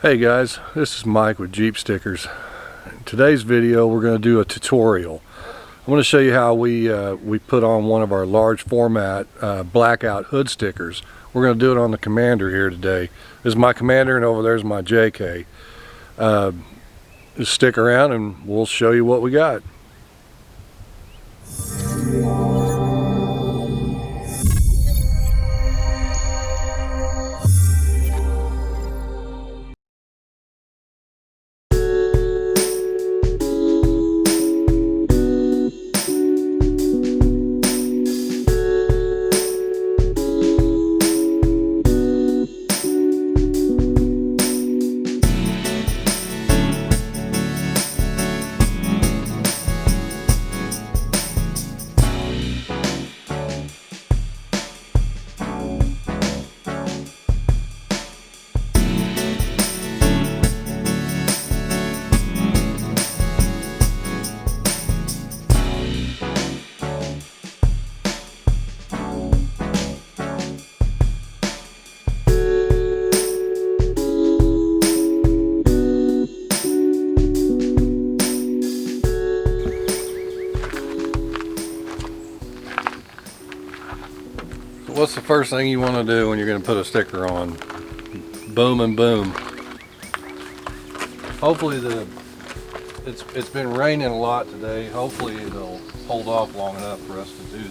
Hey guys, this is Mike with Jeep Stickers. In today's video we're going to do a tutorial. I'm going to show you how we put on one of our large format blackout hood stickers. We're going to do it on the Commander here today. This is my Commander and over there's my JK. Just stick around and we'll show you what we got. What's the first thing you want to do when you're going to put a sticker on? Boom and boom. Hopefully it's been raining a lot today. Hopefully it'll hold off long enough for us to do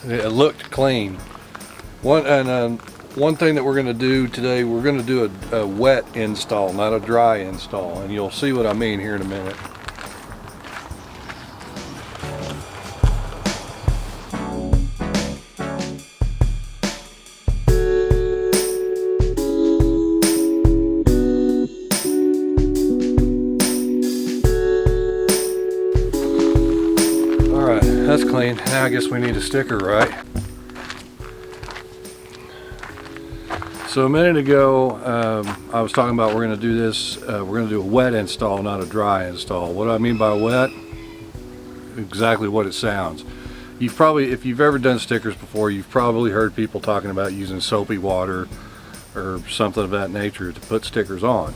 this. It looked clean. One thing that we're going to do today, we're going to do a wet install, not a dry install, and you'll see what I mean here in a minute. Alright, that's clean. Now I guess we need a sticker, right? So a minute ago, I was talking about we're going to do this, we're going to do a wet install, not a dry install. What do I mean by wet? Exactly what it sounds. You've probably, if you've ever done stickers before, you've probably heard people talking about using soapy water or something of that nature to put stickers on.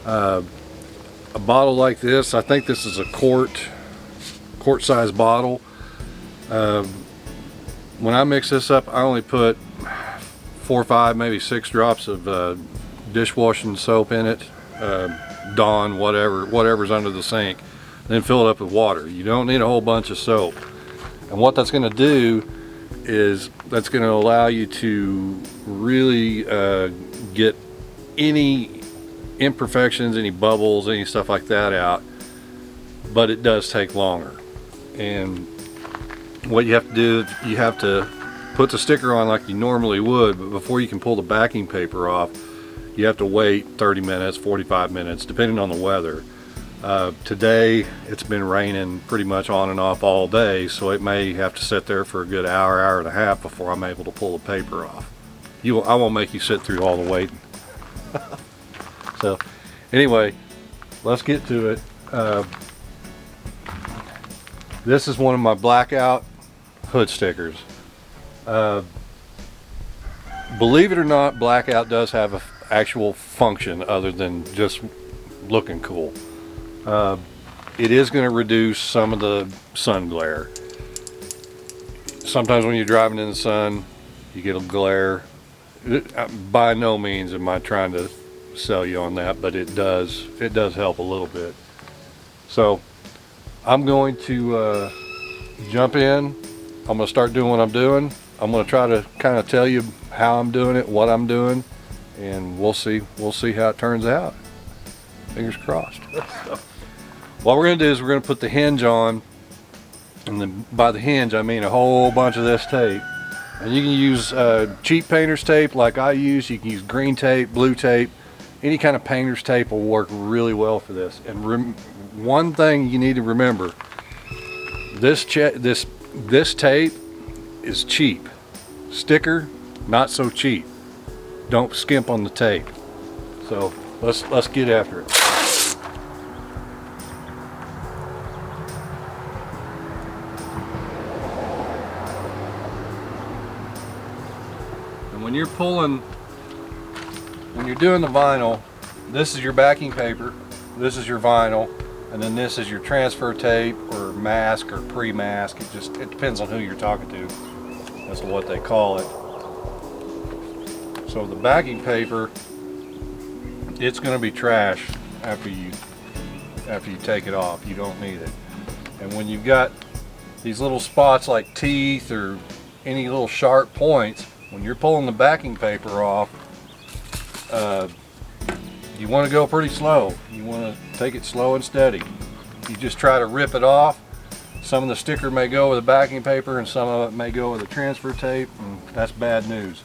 A bottle like this, I think this is a quart size bottle. When I mix this up, I only put 4 or 5, maybe 6 drops of dishwashing soap in it, Dawn, whatever's under the sink, then fill it up with water. You don't need a whole bunch of soap. And what that's going to do is that's going to allow you to really get any imperfections, any bubbles, any stuff like that out, but it does take longer. And what you have to do, you have to put the sticker on like you normally would, but before you can pull the backing paper off, you have to wait 30 minutes, 45 minutes, depending on the weather. Today, it's been raining pretty much on and off all day, so it may have to sit there for a good hour and a half before I'm able to pull the paper off. I won't make you sit through all the waiting. So, anyway, let's get to it. This is one of my blackout hood stickers. Believe it or not, blackout does have an actual function other than just looking cool. It is going to reduce some of the sun glare. Sometimes when you're driving in the sun, you get a glare. By no means am I trying to sell you on that, but it does help a little bit. So I'm going to jump in. I'm going to start doing what I'm doing. I'm going to try to kind of tell you how I'm doing it, what I'm doing, and we'll see how it turns out. Fingers crossed. So, what we're going to do is we're going to put the hinge on, and then by the hinge I mean a whole bunch of this tape. And you can use cheap painter's tape like I use. You can use green tape, blue tape, any kind of painter's tape will work really well for this. And one thing you need to remember: this tape is cheap. Sticker, not so cheap. Don't skimp on the tape. So let's get after it. And when you're doing the vinyl, this is your backing paper, this is your vinyl, and then this is your transfer tape or mask or pre-mask. It depends on who you're talking to. That's what they call it. So the backing paper, it's going to be trash after you take it off. You don't need it. And when you've got these little spots like teeth or any little sharp points, when you're pulling the backing paper off, you want to go pretty slow. You want to take it slow and steady. You just try to rip it off. Some of the sticker may go with the backing paper and some of it may go with the transfer tape, and that's bad news.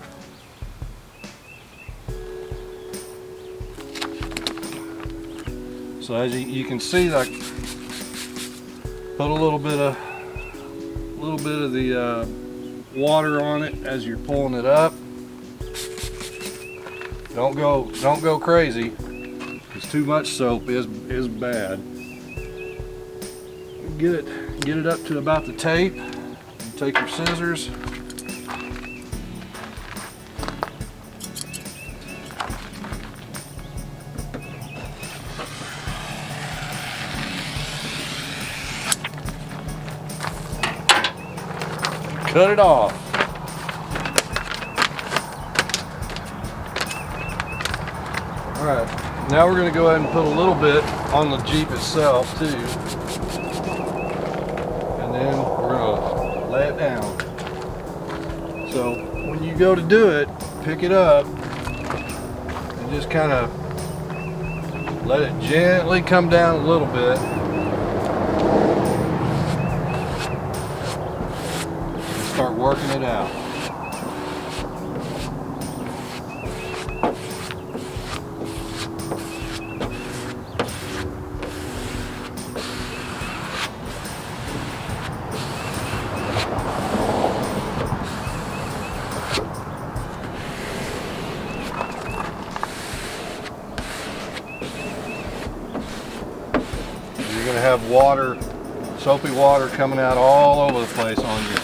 So as you can see, like, put a little bit of the water on it as you're pulling it up. Don't go crazy, because too much soap is bad. Get it up to about the tape. Take your scissors. Cut it off. Alright, now we're going to go ahead and put a little bit on the Jeep itself too. And then we're going to lay it down. So when you go to do it, pick it up and just kind of let it gently come down a little bit. Start working it out. You're going to have water, soapy water coming out all over the place on you.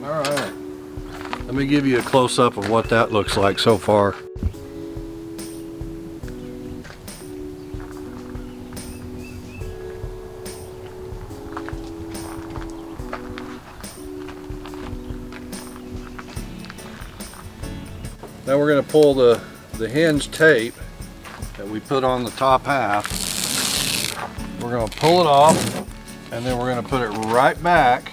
Alright, let me give you a close-up of what that looks like so far. Now we're going to pull the hinge tape that we put on the top half. We're going to pull it off, and then we're going to put it right back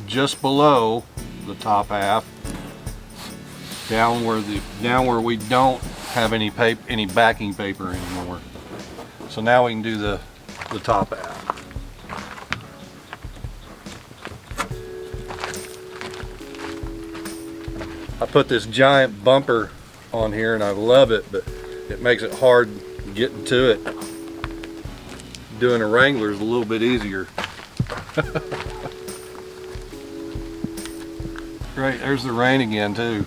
just below the top half, down where we don't have any backing paper anymore. So now we can do the top half. I put this giant bumper on here and I love it, but it makes it hard getting to it. Doing a Wrangler is a little bit easier. Great, there's the rain again too.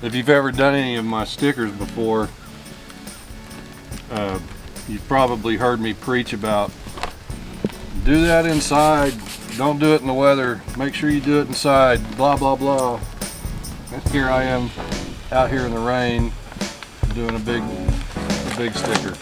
If you've ever done any of my stickers before, you've probably heard me preach about do that inside, don't do it in the weather, make sure you do it inside, blah blah blah. And here I am out here in the rain doing a big sticker.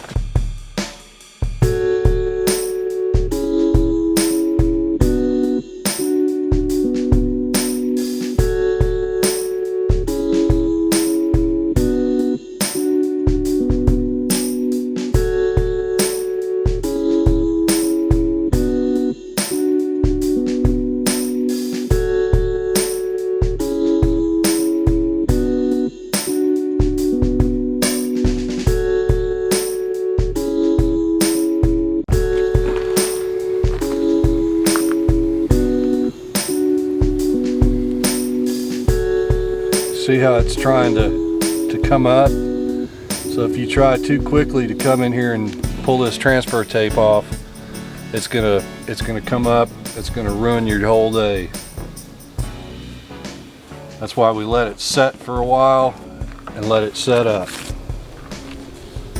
See how it's trying to come up. So if you try too quickly to come in here and pull this transfer tape off, it's gonna come up. It's gonna ruin your whole day. That's why we let it set for a while and let it set up.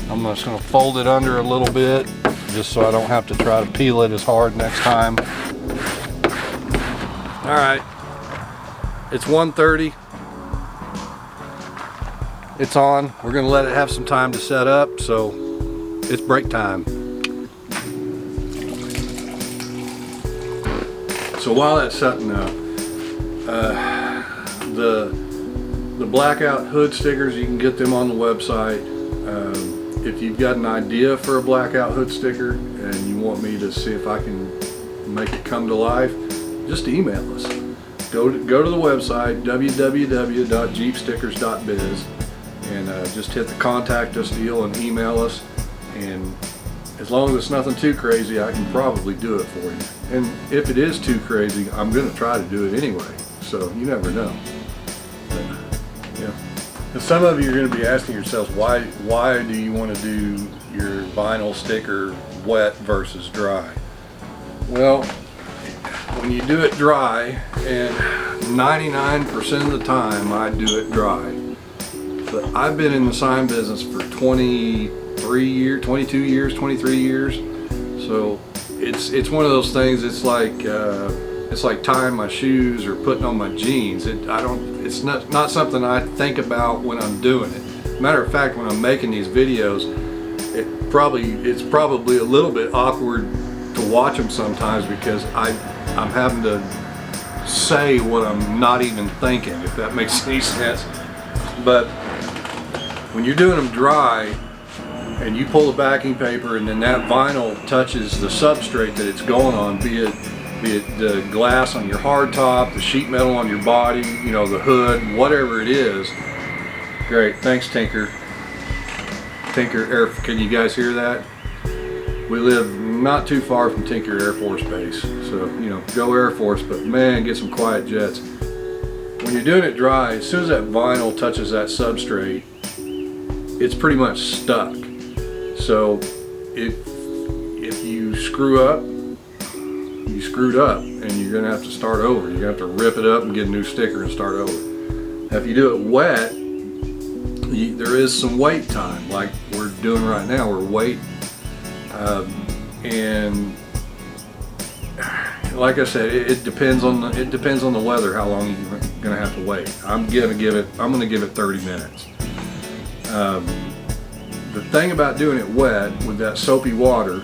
I'm just gonna fold it under a little bit just so I don't have to try to peel it as hard next time. All right, it's 1:30. It's on. We're gonna let it have some time to set up, so it's break time. So while that's setting up, the blackout hood stickers, you can get them on the website. If you've got an idea for a blackout hood sticker and you want me to see if I can make it come to life, just email us. Go to the website www.jeepstickers.biz and just hit the contact us deal and email us, and as long as it's nothing too crazy, I can probably do it for you. And if it is too crazy, I'm going to try to do it anyway, so you never know. But, yeah. And some of you are going to be asking yourselves, why do you want to do your vinyl sticker wet versus dry? Well, when you do it dry, and 99% of the time I do it dry, but I've been in the sign business for 23 years, 22 years, 23 years, so it's one of those things. It's like tying my shoes or putting on my jeans. It's not something I think about when I'm doing it. Matter of fact, when I'm making these videos, it's probably a little bit awkward to watch them sometimes because I'm having to say what I'm not even thinking, if that makes any sense. But when you're doing them dry and you pull the backing paper and then that vinyl touches the substrate that it's going on, be it the glass on your hard top, the sheet metal on your body, you know, the hood, whatever it is. Great, thanks Tinker Air. Can you guys hear that? We live not too far from Tinker Air Force Base, so you know, go Air Force, but man, get some quiet jets. When you're doing it dry, as soon as that vinyl touches that substrate, it's pretty much stuck. So if you screw up, you screwed up, and you're gonna have to start over. You're gonna have to rip it up and get a new sticker and start over. Now, if you do it wet, there is some wait time, like we're doing right now. We're waiting, and like I said, it depends on the weather how long you're gonna have to wait. I'm gonna give it 30 minutes. The thing about doing it wet with that soapy water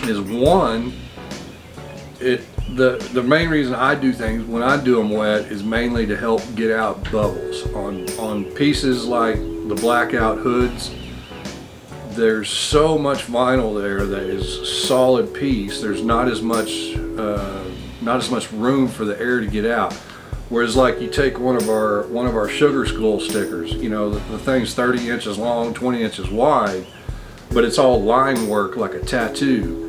is, one, the main reason I do things when I do them wet is mainly to help get out bubbles on pieces like the blackout hoods. There's so much vinyl there that is solid piece. There's not as much room for the air to get out. Whereas like you take one of our sugar skull stickers, you know, the thing's 30 inches long, 20 inches wide, but it's all line work like a tattoo.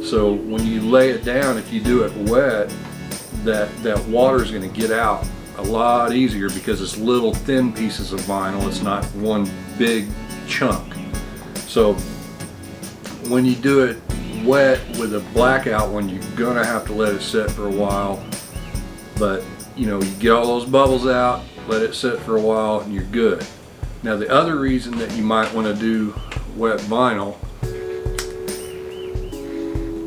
So when you lay it down, if you do it wet, that water is going to get out a lot easier because it's little thin pieces of vinyl. It's not one big chunk. So when you do it wet with a blackout one, you're going to have to let it sit for a while. But you know, you get all those bubbles out, let it sit for a while, and you're good. Now the other reason that you might want to do wet vinyl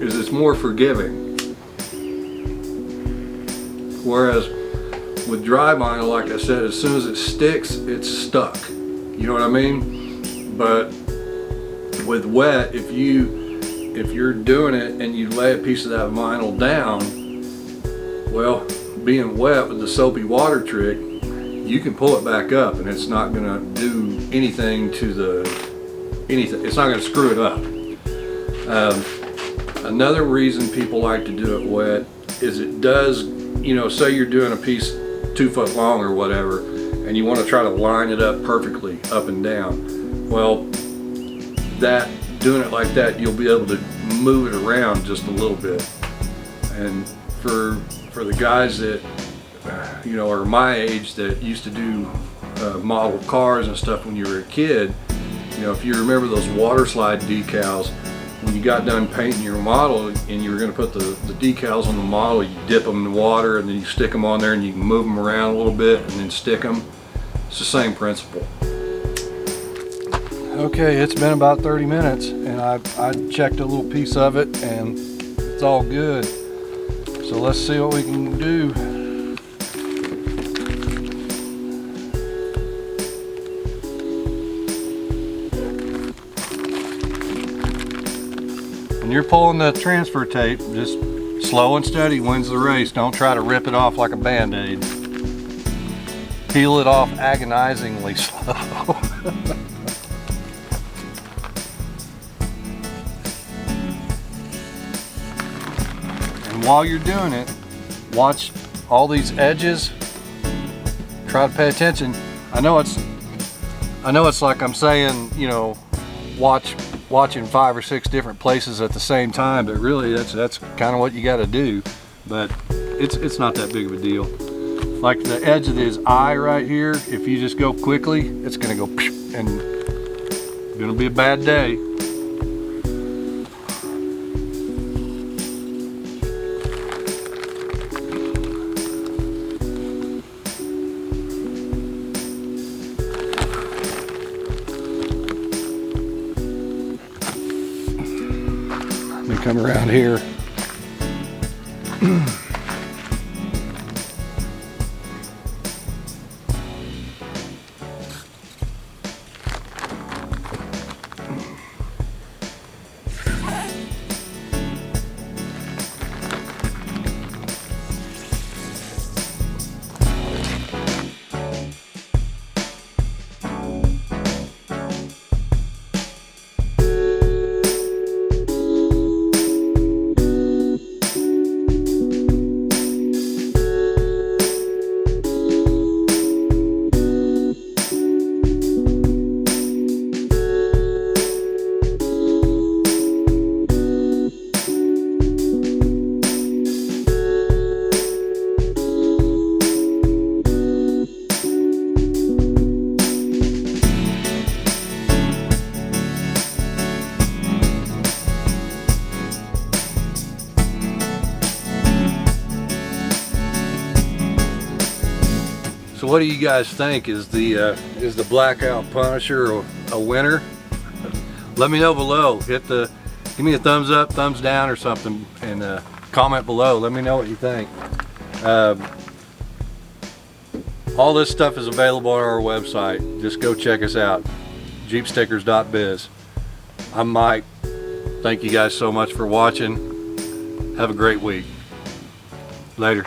is it's more forgiving. Whereas with dry vinyl, like I said, as soon as it sticks, it's stuck. You know what I mean? But with wet, if you're doing it and you lay a piece of that vinyl down, well, being wet with the soapy water trick, you can pull it back up and it's not going to do anything to it's not going to screw it up. Another reason people like to do it wet is it does, you know, say you're doing a piece 2 foot long or whatever and you want to try to line it up perfectly up and down. Well, doing it like that, you'll be able to move it around just a little bit. And for the guys that you know, are my age that used to do model cars and stuff when you were a kid, you know, if you remember those water slide decals, when you got done painting your model and you were going to put the decals on the model, you dip them in the water and then you stick them on there and you can move them around a little bit and then stick them. It's the same principle. Okay, it's been about 30 minutes and I checked a little piece of it and it's all good. So let's see what we can do. When you're pulling the transfer tape, just slow and steady wins the race. Don't try to rip it off like a band-aid. Peel it off agonizingly slow. And while you're doing it, watch all these edges. Try to pay attention. I know it's like I'm saying, you know, watching 5 or 6 different places at the same time, but really that's kind of what you got to do. But it's not that big of a deal. Like the edge of his eye right here, if you just go quickly, it's gonna go and it's gonna be a bad day. Let me come around here. So what do you guys think? Is the Blackout Punisher a winner? Let me know below. Give me a thumbs up, thumbs down or something, and comment below. Let me know what you think. All this stuff is available on our website. Just go check us out. jeepstickers.biz. I'm Mike. Thank you guys so much for watching. Have a great week. Later.